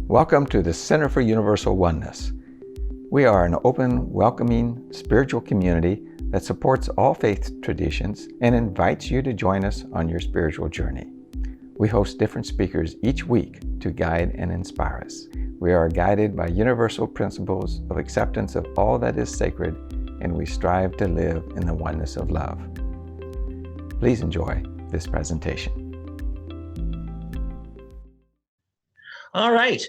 Welcome to the Center for Universal Oneness. We are an open, welcoming, spiritual community that supports all faith traditions and invites you to join us on your spiritual journey. We host different speakers each week to guide and inspire us. We are guided by universal principles of acceptance of all that is sacred, and we strive to live in the oneness of love. Please enjoy this presentation. All right.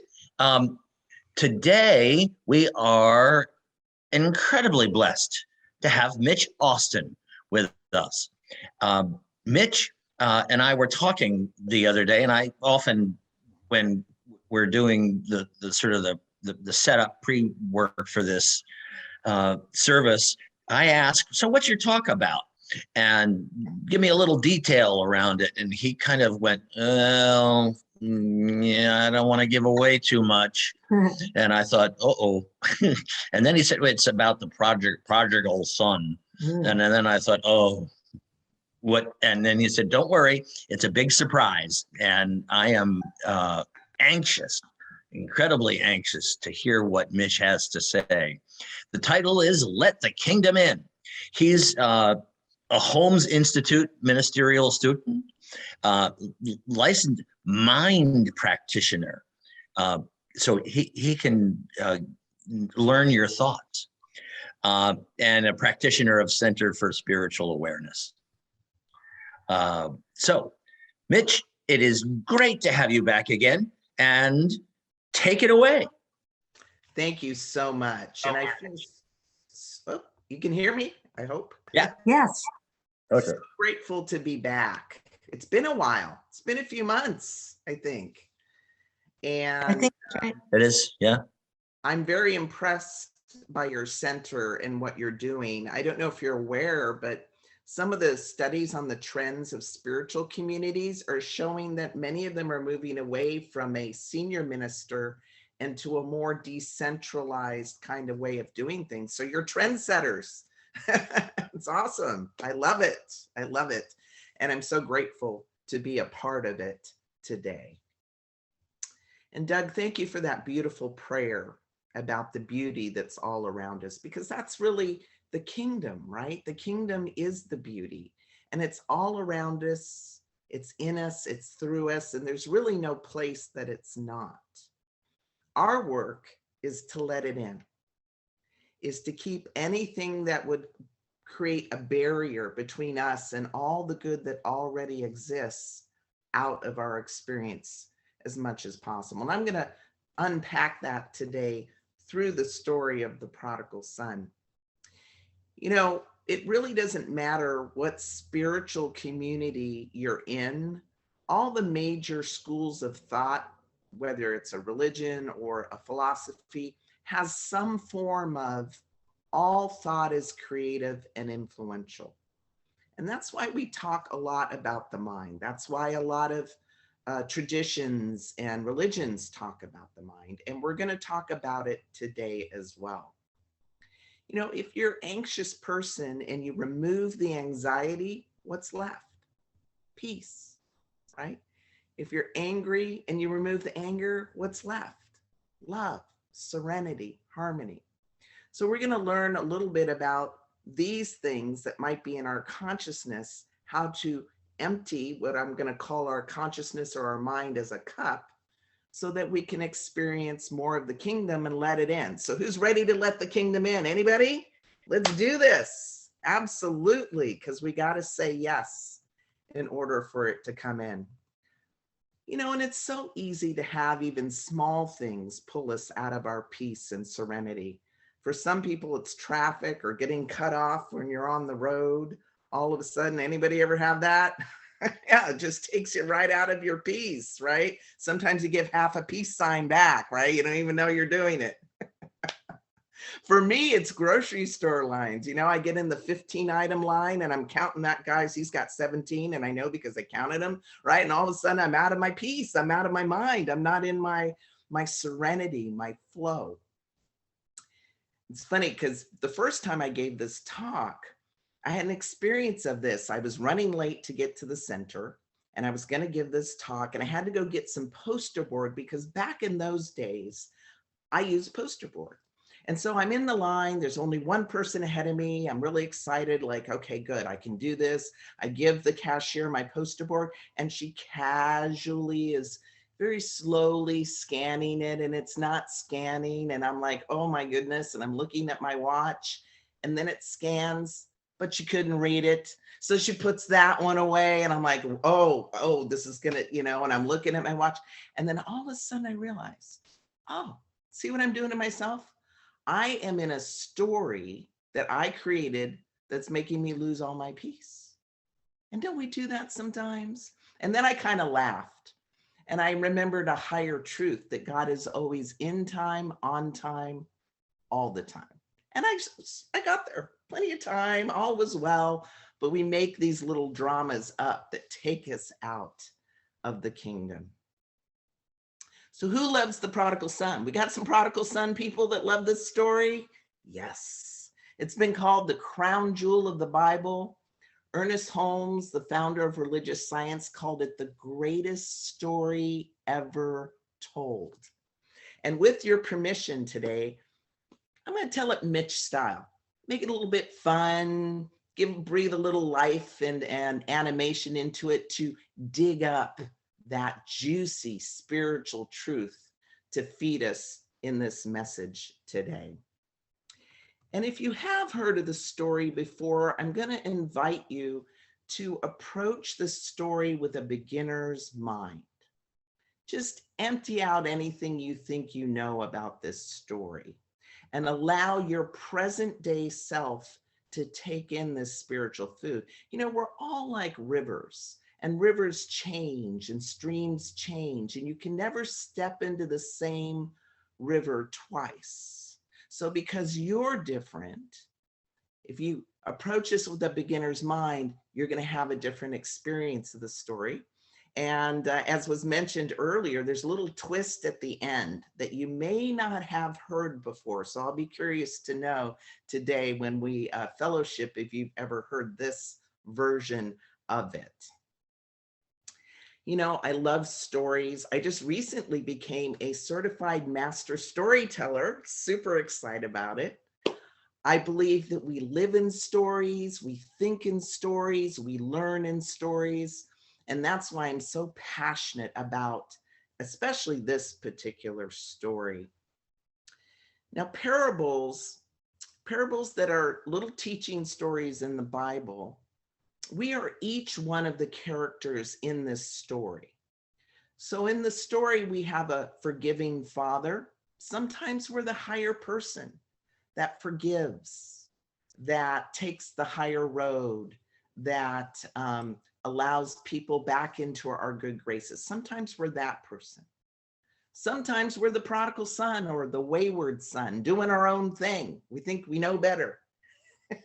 Today, we are incredibly blessed to have Mitch Austin with us. Mitch and I were talking the other day, and I often, when we're doing the setup pre-work for this service, I ask, so what's your talk about? And give me a little detail around it. And he kind of went, well, yeah, I don't want to give away too much. And I thought, uh-oh. And then he said, it's about the prodigal son. And then I thought, oh, what? And then he said, don't worry, it's a big surprise. And I am anxious, incredibly anxious to hear what Mitch has to say. The title is Let the Kingdom In. He's a Holmes Institute ministerial student, licensed mind practitioner. So he can learn your thoughts, and a practitioner of Center for Spiritual Awareness. So, Mitch, it is great to have you back again, and take it away. Thank you so much. And I feel, oh, you can hear me, I hope. Yeah. Yes. Okay. So grateful to be back. It's been a while. It's been a few months, I think. And I think that's right. It is, yeah. I'm very impressed by your center and what you're doing. I don't know if you're aware, but some of the studies on the trends of spiritual communities are showing that many of them are moving away from a senior minister and to a more decentralized kind of way of doing things. So you're trendsetters. It's awesome. I love it. I love it. And I'm so grateful to be a part of it today. And Doug, thank you for that beautiful prayer about the beauty that's all around us, because that's really the kingdom, right? The kingdom is the beauty, and it's all around us. It's in us, it's through us, and there's really no place that it's not. Our work is to let it in, is to keep anything that would create a barrier between us and all the good that already exists out of our experience as much as possible. And I'm going to unpack that today through the story of the prodigal son. You know, it really doesn't matter what spiritual community you're in. All the major schools of thought, whether it's a religion or a philosophy, has some form of all thought is creative and influential. And that's why we talk a lot about the mind. That's why a lot of traditions and religions talk about the mind. And we're going to talk about it today as well. You know, if you're an anxious person and you remove the anxiety, what's left? Peace, right? If you're angry and you remove the anger, what's left? Love, serenity, harmony. So we're going to learn a little bit about these things that might be in our consciousness, how to empty what I'm going to call our consciousness or our mind as a cup, so that we can experience more of the kingdom and let it in. So who's ready to let the kingdom in? Anybody? Let's do this. Absolutely, because we got to say yes in order for it to come in. You know, and it's so easy to have even small things pull us out of our peace and serenity. For some people, it's traffic or getting cut off when you're on the road. All of a sudden, anybody ever have that? Yeah, it just takes you right out of your peace, right? Sometimes you give half a peace sign back, right? You don't even know you're doing it. For me, it's grocery store lines. You know, I get in the 15 item line and I'm counting that guy's, he's got 17, and I know because I counted them, right? And all of a sudden I'm out of my peace. I'm out of my mind. I'm not in my serenity, my flow. It's funny because the first time I gave this talk, I had an experience of this. I was running late to get to the center, and I was going to give this talk, and I had to go get some poster board because back in those days, I used poster board. And so I'm in the line. There's only one person ahead of me. I'm really excited, like, okay, good, I can do this. I give the cashier my poster board, and she casually is very slowly scanning it, and it's not scanning. And I'm like, oh my goodness. And I'm looking at my watch, and then it scans, but she couldn't read it. So she puts that one away, and I'm like, oh, this is gonna, and I'm looking at my watch. And then all of a sudden I realized, oh, see what I'm doing to myself? I am in a story that I created that's making me lose all my peace. And don't we do that sometimes? And then I kind of laughed. And I remembered a higher truth that God is always in time, on time, all the time. And I got there plenty of time, all was well, but we make these little dramas up that take us out of the kingdom. So who loves the prodigal son? We got some prodigal son people that love this story? Yes. It's been called the crown jewel of the Bible. Ernest Holmes, the founder of religious science, called it the greatest story ever told. And with your permission today, I'm going to tell it Mitch style. Make it a little bit fun, breathe a little life and animation into it to dig up that juicy spiritual truth to feed us in this message today. And if you have heard of the story before, I'm going to invite you to approach the story with a beginner's mind. Just empty out anything you think you know about this story and allow your present day self to take in this spiritual food. We're all like rivers. And rivers change and streams change, and you can never step into the same river twice. So because you're different, if you approach this with a beginner's mind, you're going to have a different experience of the story. And as was mentioned earlier, there's a little twist at the end that you may not have heard before. So I'll be curious to know today when we fellowship if you've ever heard this version of it. I love stories. I just recently became a certified master storyteller. Super excited about it. I believe that we live in stories, we think in stories, we learn in stories. And that's why I'm so passionate about, especially this particular story. Now, parables that are little teaching stories in the Bible, we are each one of the characters in this story. So in the story, we have a forgiving father. Sometimes we're the higher person that forgives, that takes the higher road, that allows people back into our good graces. Sometimes we're that person. Sometimes we're the prodigal son or the wayward son, doing our own thing. We think we know better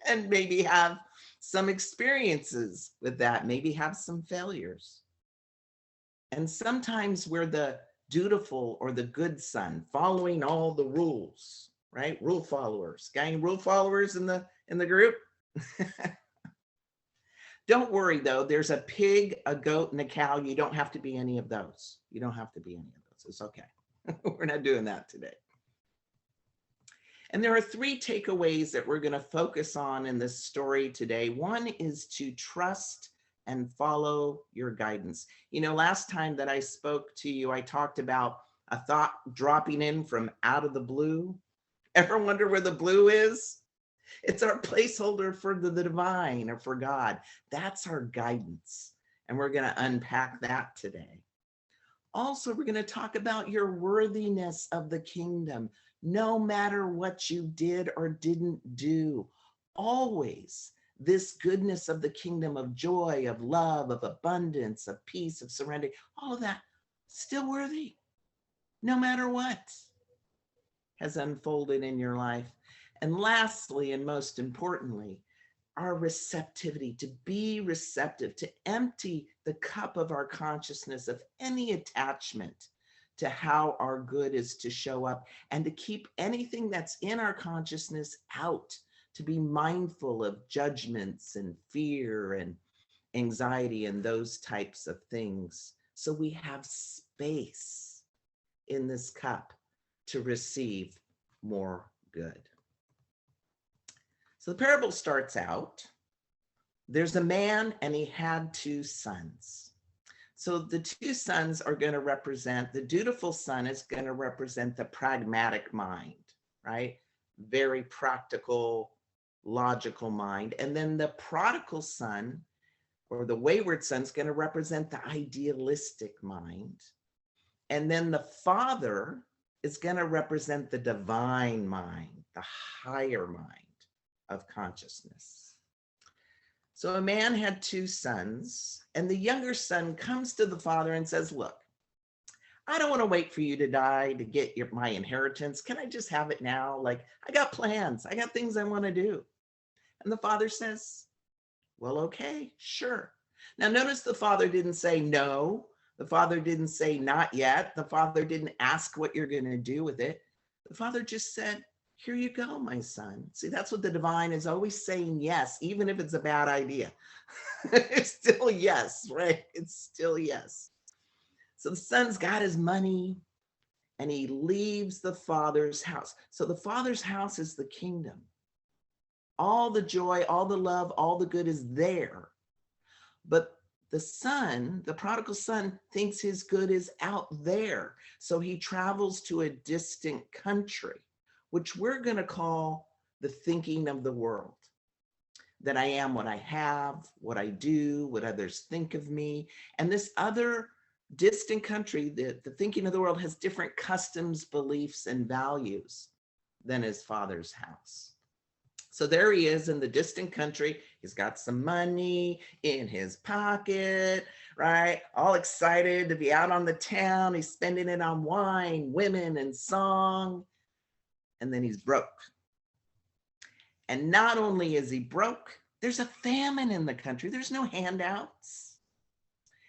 and maybe have some experiences with that, maybe have some failures. And sometimes we're the dutiful or the good son, following all the rules, right? Rule followers. Got any rule followers in the group? Don't worry though, there's a pig, a goat, and a cow. You don't have to be any of those. You don't have to be any of those. It's okay. We're not doing that today. And there are three takeaways that we're going to focus on in this story today. One is to trust and follow your guidance. Last time that I spoke to you, I talked about a thought dropping in from out of the blue. Ever wonder where the blue is? It's our placeholder for the divine or for God. That's our guidance. And we're going to unpack that today. Also, we're going to talk about your worthiness of the kingdom. No matter what you did or didn't do, always this goodness of the kingdom of joy, of love, of abundance, of peace, of serenity, all of that still worthy, no matter what has unfolded in your life. And lastly, and most importantly, our receptivity, to be receptive, to empty the cup of our consciousness of any attachment to how our good is to show up, and to keep anything that's in our consciousness out, to be mindful of judgments and fear anxiety and those types of things. So we have space in this cup to receive more good. So the parable starts out, there's a man and he had 2 sons. So the 2 sons are going to represent, the dutiful son is going to represent the pragmatic mind, right? Very practical, logical mind. And then the prodigal son, or the wayward son, is going to represent the idealistic mind. And then the father is going to represent the divine mind, the higher mind of consciousness. So a man had 2 sons, and the younger son comes to the father and says, look, I don't want to wait for you to die to get my inheritance. Can I just have it now? Like, I got plans. I got things I want to do. And the father says, well, okay, sure. Now notice the father didn't say no. The father didn't say not yet. The father didn't ask what you're going to do with it. The father just said, here you go, my son. See, that's what the divine is always saying, yes, even if it's a bad idea. It's still yes, right? It's still yes. So the son's got his money and he leaves the father's house. So the father's house is the kingdom. All the joy, all the love, all the good is there. But the son, the prodigal son, thinks his good is out there. So he travels to a distant country, which we're going to call the thinking of the world. That I am what I have, what I do, what others think of me. And this other distant country, the thinking of the world, has different customs, beliefs, and values than his father's house. So there he is in the distant country. He's got some money in his pocket, right? All excited to be out on the town. He's spending it on wine, women, and song. And then he's broke. And not only is he broke, there's a famine in the country. There's no handouts.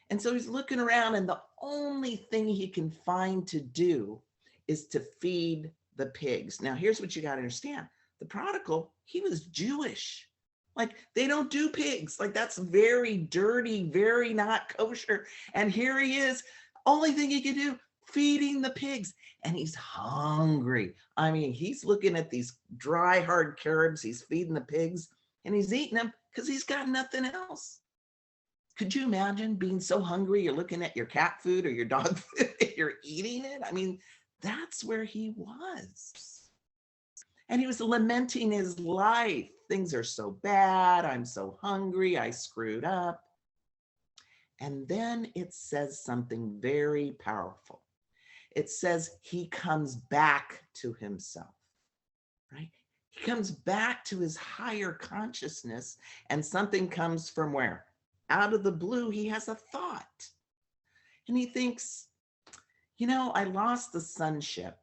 And so he's looking around, and the only thing he can find to do is to feed the pigs. Now, here's what you got to understand. The prodigal, he was Jewish. Like, they don't do pigs. Like, that's very dirty, very not kosher. And here he is, only thing he could do, feeding the pigs. And he's hungry. I mean, he's looking at these dry, hard carrots. He's feeding the pigs, and he's eating them because he's got nothing else. Could you imagine being so hungry, you're looking at your cat food or your dog food, and you're eating it? I mean, that's where he was. And he was lamenting his life. Things are so bad. I'm so hungry. I screwed up. And then it says something very powerful. It says he comes back to himself, right? He comes back to his higher consciousness, and something comes from where? Out of the blue, he has a thought. And he thinks, you know, I lost the sonship.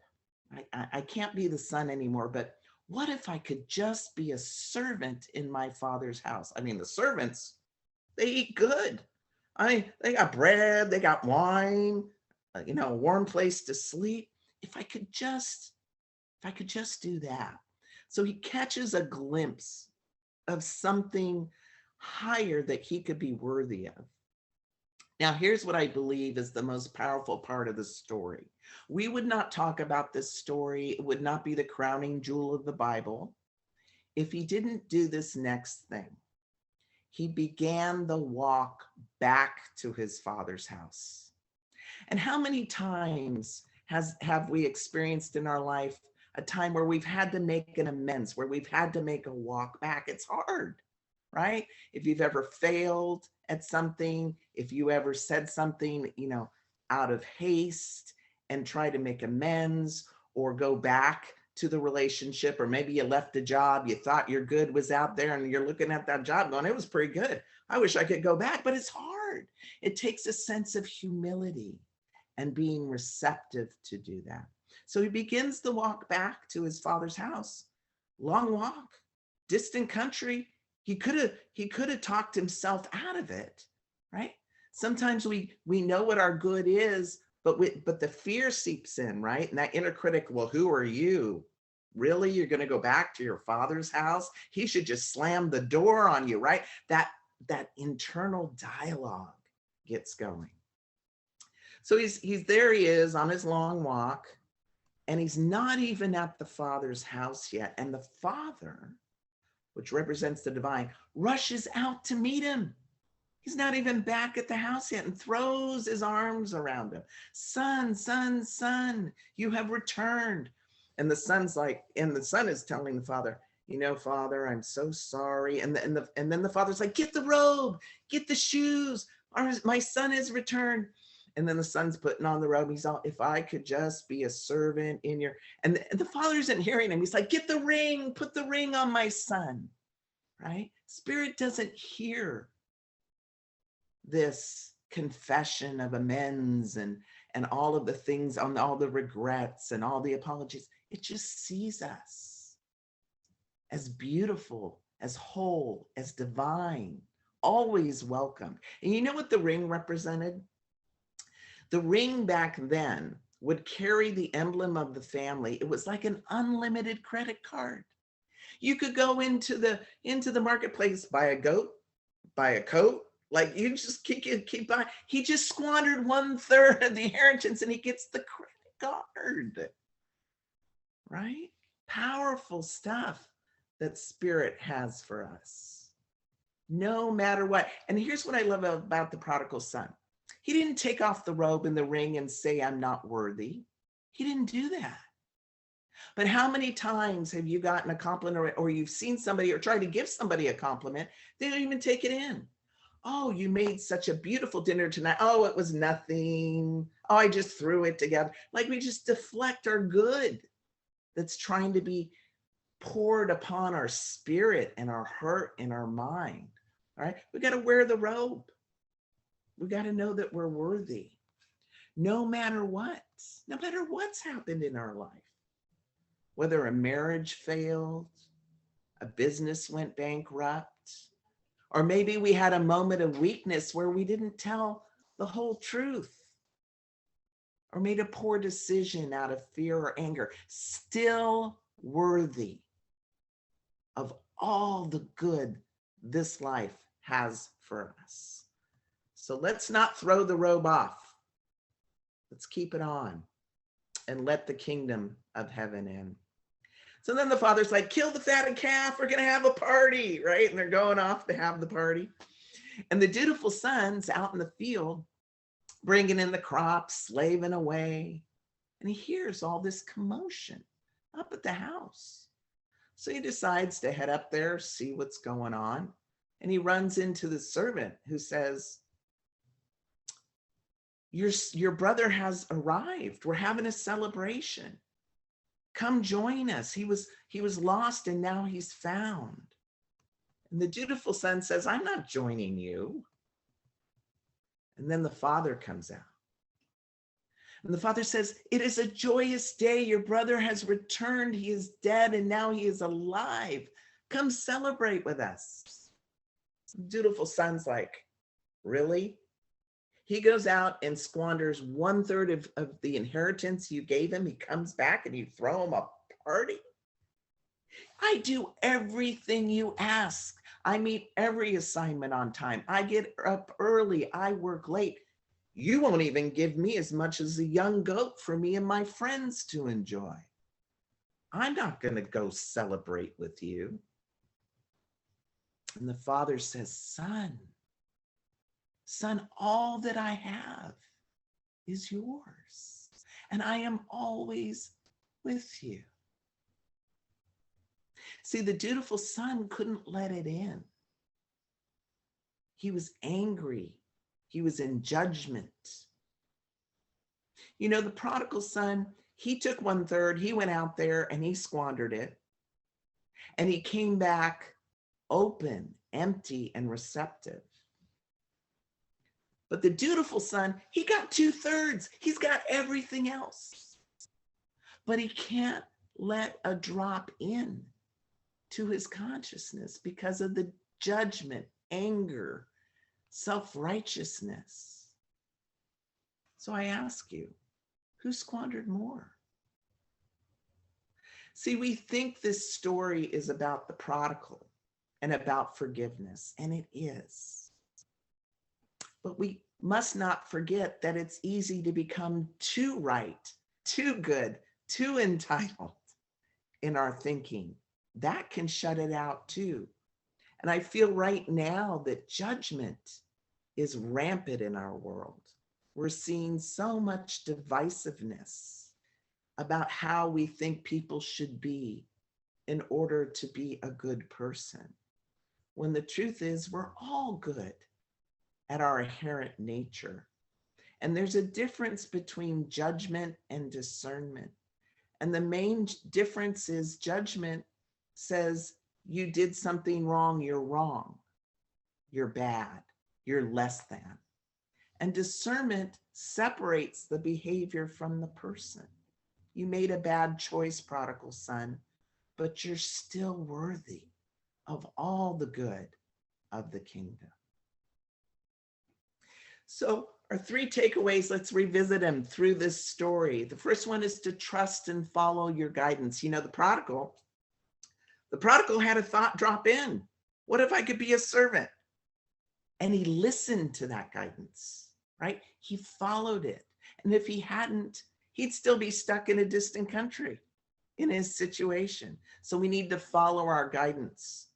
I can't be the son anymore, but what if I could just be a servant in my father's house? I mean, the servants, they eat good. I mean, they got bread, they got wine, you know, a warm place to sleep. If I could just do that. So he catches a glimpse of something higher that he could be worthy of. Now, here's what I believe is the most powerful part of the story. We would not talk about this story. It would not be the crowning jewel of the Bible if he didn't do this next thing. He began the walk back to his father's house. And how many times have we experienced in our life a time where we've had to make an amends, where we've had to make a walk back? It's hard, right? If you've ever failed at something, if you ever said something, you know, out of haste and try to make amends or go back to the relationship, or maybe you left a job, you thought your good was out there and you're looking at that job going, it was pretty good. I wish I could go back, but it's hard. It takes a sense of humility and being receptive to do that. So he begins the walk back to his father's house. Long walk, distant country. He could have talked himself out of it, right? Sometimes we know what our good is, but the fear seeps in, right? And that inner critic, well, who are you? Really? You're going to go back to your father's house? He should just slam the door on you, right? That that internal dialogue gets going. So there he is on his long walk, and he's not even at the Father's house yet. And the Father, which represents the divine, rushes out to meet him. He's not even back at the house yet and throws his arms around him. Son, son, son, you have returned. And the son's like, and the son is telling the Father, you know, Father, I'm so sorry. And then the Father's like, get the robe, get the shoes. My son has returned. And then the son's putting on the robe. He's all, if I could just be a servant in your, and the Father isn't hearing him. He's like, get the ring, put the ring on my son, right? Spirit doesn't hear this confession of amends and all of the things, on all the regrets and all the apologies. It just sees us as beautiful, as whole, as divine, always welcomed. And you know what the ring represented? The ring back then would carry the emblem of the family. It was like an unlimited credit card. You could go into the marketplace, buy a goat, buy a coat, like you just keep buying. He just squandered 1/3 of the inheritance and he gets the credit card, right? Powerful stuff that Spirit has for us, no matter what. And here's what I love about the prodigal son. He didn't take off the robe and the ring and say, I'm not worthy. He didn't do that. But how many times have you gotten a compliment or you've seen somebody or tried to give somebody a compliment? They don't even take it in. Oh, you made such a beautiful dinner tonight. Oh, it was nothing. Oh, I just threw it together. Like we just deflect our good that's trying to be poured upon our spirit and our heart and our mind. All right. We got to wear the robe. We got to know that we're worthy, no matter what's happened in our life, whether a marriage failed, a business went bankrupt, or maybe we had a moment of weakness where we didn't tell the whole truth or made a poor decision out of fear or anger, still worthy of all the good this life has for us. So let's not throw the robe off. Let's keep it on and let the kingdom of heaven in. So then the Father's like, kill the fatted calf. We're going to have a party, right? And they're going off to have the party. And the dutiful son's out in the field, bringing in the crops, slaving away. And he hears all this commotion up at the house. So he decides to head up there, see what's going on. And he runs into the servant who says, your brother has arrived. We're having a celebration. Come join us. He was lost and now he's found. And the dutiful son says, I'm not joining you. And then the father comes out. And the father says, it is a joyous day. Your brother has returned. He is dead and now he is alive. Come celebrate with us. The dutiful son's like, really? He goes out and squanders 1/3 of the inheritance you gave him. He comes back and you throw him a party. I do everything you ask. I meet every assignment on time. I get up early. I work late. You won't even give me as much as a young goat for me and my friends to enjoy. I'm not going to go celebrate with you. And the father says, Son, all that I have is yours, and I am always with you. See, the dutiful son couldn't let it in. He was angry. He was in judgment. You know, the prodigal son, he took 1/3, he went out there and he squandered it. And he came back open, empty, and receptive. But the dutiful son, he got 2/3. He's got everything else. But he can't let a drop in to his consciousness because of the judgment, anger, self-righteousness. So I ask you, who squandered more? See, we think this story is about the prodigal, and about forgiveness, and it is. But we must not forget that it's easy to become too right, too good, too entitled in our thinking. That can shut it out too. And I feel right now that judgment is rampant in our world. We're seeing so much divisiveness about how we think people should be in order to be a good person, when the truth is we're all good at our inherent nature. And there's a difference between judgment and discernment. And the main difference is judgment says you did something wrong, you're wrong, you're bad, you're less than. And discernment separates the behavior from the person. You made a bad choice, prodigal son, but you're still worthy of all the good of the kingdom. So our three takeaways, let's revisit them through this story. The first one is to trust and follow your guidance. You know, the prodigal had a thought drop in. What if I could be a servant? And he listened to that guidance, right? He followed it. And if he hadn't, he'd still be stuck in a distant country in his situation. So we need to follow our guidance.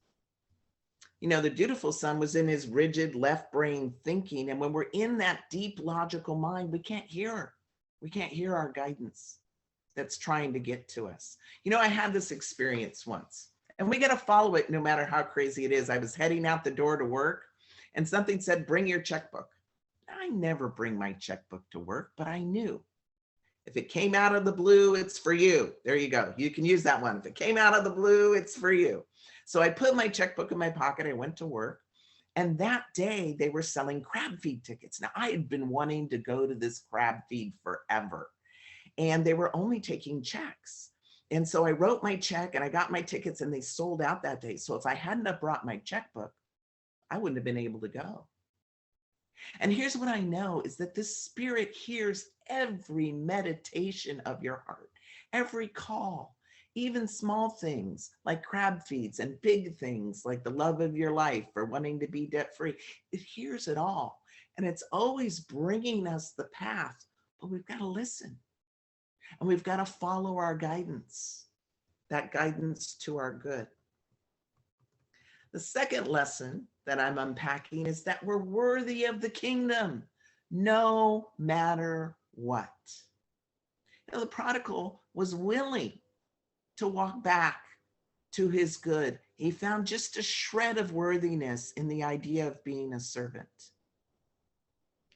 You know, the dutiful son was in his rigid left brain thinking. And when we're in that deep logical mind, we can't hear. We can't hear our guidance that's trying to get to us. You know, I had this experience once, and we got to follow it no matter how crazy it is. I was heading out the door to work, and something said, bring your checkbook. I never bring my checkbook to work, but I knew if it came out of the blue, it's for you. There you go. You can use that one. If it came out of the blue, it's for you. So I put my checkbook in my pocket. I went to work. And that day they were selling crab feed tickets. Now I had been wanting to go to this crab feed forever, and they were only taking checks. And so I wrote my check and I got my tickets, and they sold out that day. So if I hadn't have brought my checkbook, I wouldn't have been able to go. And here's what I know is that the Spirit hears every meditation of your heart, every call, even small things like crab feeds, and big things like the love of your life or wanting to be debt free. It hears it all. And it's always bringing us the path, but we've got to listen, and we've got to follow our guidance, that guidance to our good. The second lesson that I'm unpacking is that we're worthy of the kingdom, no matter what. You know, the prodigal was willing to walk back to his good. He found just a shred of worthiness in the idea of being a servant.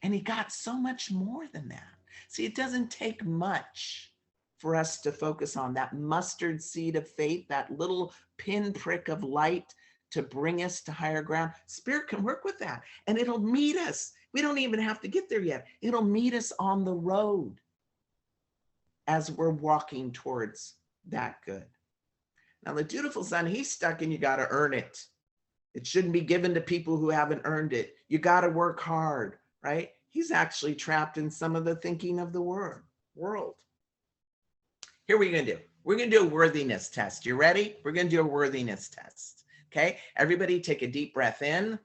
And he got so much more than that. See, it doesn't take much for us to focus on that mustard seed of faith, that little pinprick of light to bring us to higher ground. Spirit can work with that, and it'll meet us. We don't even have to get there yet. It'll meet us on the road as we're walking towards that good. Now, the dutiful son, he's stuck in you got to earn it. It shouldn't be given to people who haven't earned it. You got to work hard, right? He's actually trapped in some of the thinking of the world. Here we're going to do. We're going to do a worthiness test. You ready? We're going to do a worthiness test. Okay, everybody take a deep breath in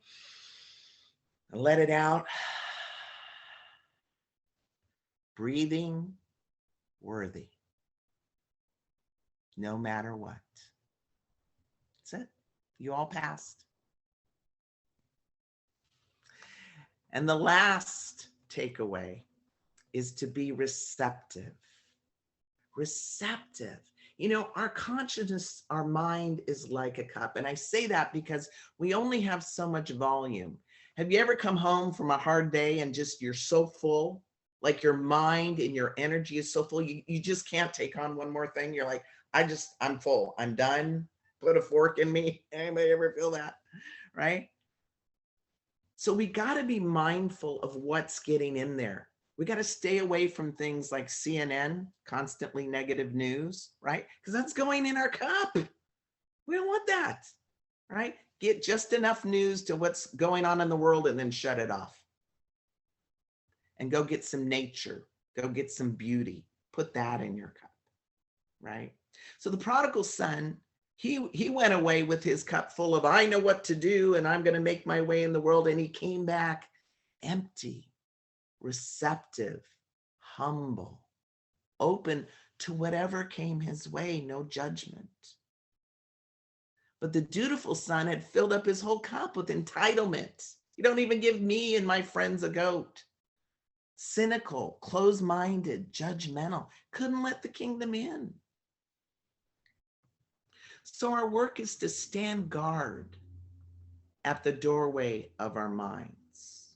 and let it out. Breathing worthy, no matter what. That's it. You all passed. And the last takeaway is to be receptive. Receptive. You know, our consciousness, our mind is like a cup. And I say that because we only have so much volume. Have you ever come home from a hard day and just you're so full, like your mind and your energy is so full, you just can't take on one more thing. You're like, I'm full. I'm done. Put a fork in me. Anybody ever feel that? Right? So we got to be mindful of what's getting in there. We got to stay away from things like CNN, constantly negative news, right? Because that's going in our cup. We don't want that, right? Get just enough news to what's going on in the world and then shut it off. And go get some nature. Go get some beauty. Put that in your cup, right? So the prodigal son, He went away with his cup full of, I know what to do and I'm going to make my way in the world. And he came back empty, receptive, humble, open to whatever came his way, no judgment. But the dutiful son had filled up his whole cup with entitlement. You don't even give me and my friends a goat. Cynical, closed-minded, judgmental, couldn't let the kingdom in. So our work is to stand guard at the doorway of our minds.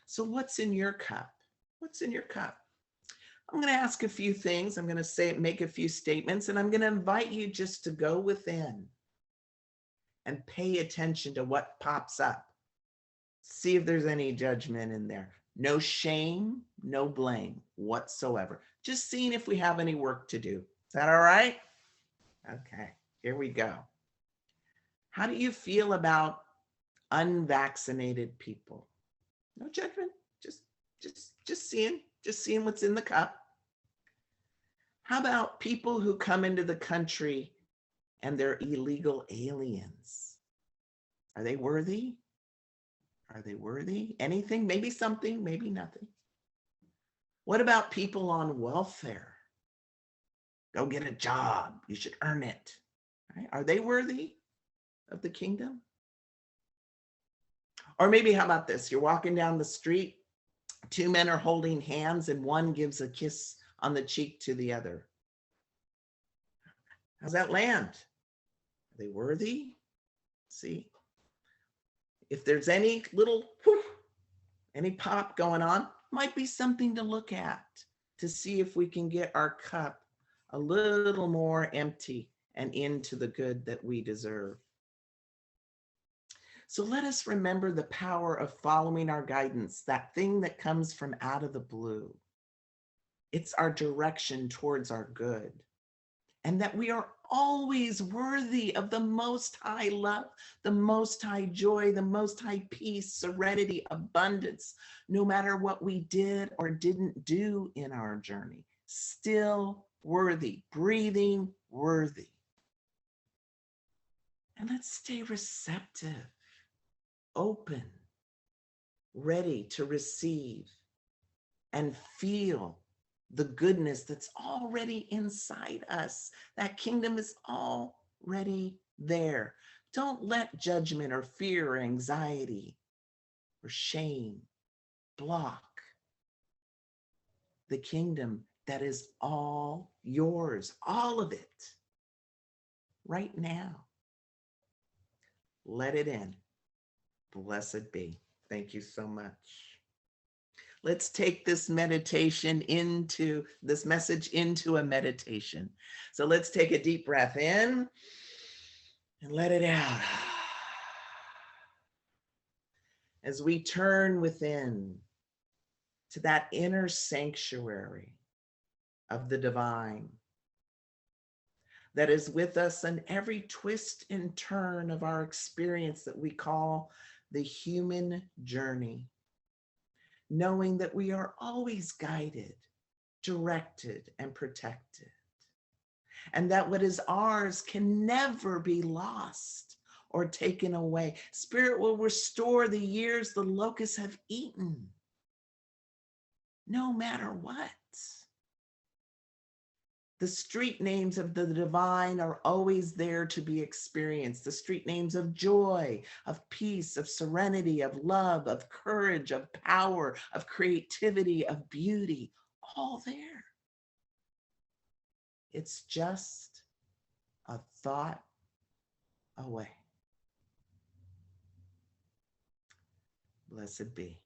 So what's in your cup? What's in your cup? I'm going to ask a few things. I'm going to make a few statements, and I'm going to invite you just to go within and pay attention to what pops up. See if there's any judgment in there. No shame, no blame whatsoever. Just seeing if we have any work to do. Is that all right? Okay, here we go. How do you feel about unvaccinated people? No judgment, just seeing what's in the cup. How about people who come into the country and they're illegal aliens? Are they worthy? Are they worthy? Anything? Maybe something, maybe nothing. What about people on welfare? Go get a job. You should earn it. Right? Are they worthy of the kingdom? Or maybe how about this? You're walking down the street, two men are holding hands and one gives a kiss on the cheek to the other. How's that land? Are they worthy? See? If there's any little whoosh, any pop going on, might be something to look at to see if we can get our cup a little more empty and into the good that we deserve. So let us remember the power of following our guidance, that thing that comes from out of the blue. It's our direction towards our good. And that we are always worthy of the most high love, the most high joy, the most high peace, serenity, abundance, no matter what we did or didn't do in our journey. Still worthy, breathing worthy. And let's stay receptive, open, ready to receive and feel the goodness that's already inside us. That kingdom is already there. Don't let judgment or fear or anxiety or shame block the kingdom that is all yours, all of it, right now. Let it in. Blessed be. Thank you so much. Let's take this message into a meditation. So let's take a deep breath in and let it out. As we turn within to that inner sanctuary of the divine that is with us in every twist and turn of our experience that we call the human journey. Knowing that we are always guided, directed, and protected. And that what is ours can never be lost or taken away. Spirit will restore the years the locusts have eaten, no matter what. The street names of the divine are always there to be experienced. The street names of joy, of peace, of serenity, of love, of courage, of power, of creativity, of beauty, all there. It's just a thought away. Blessed be.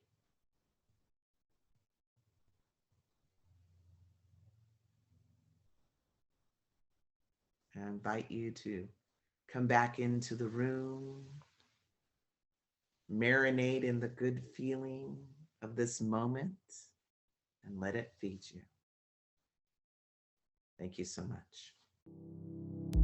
I invite you to come back into the room, marinate in the good feeling of this moment, and let it feed you. Thank you so much.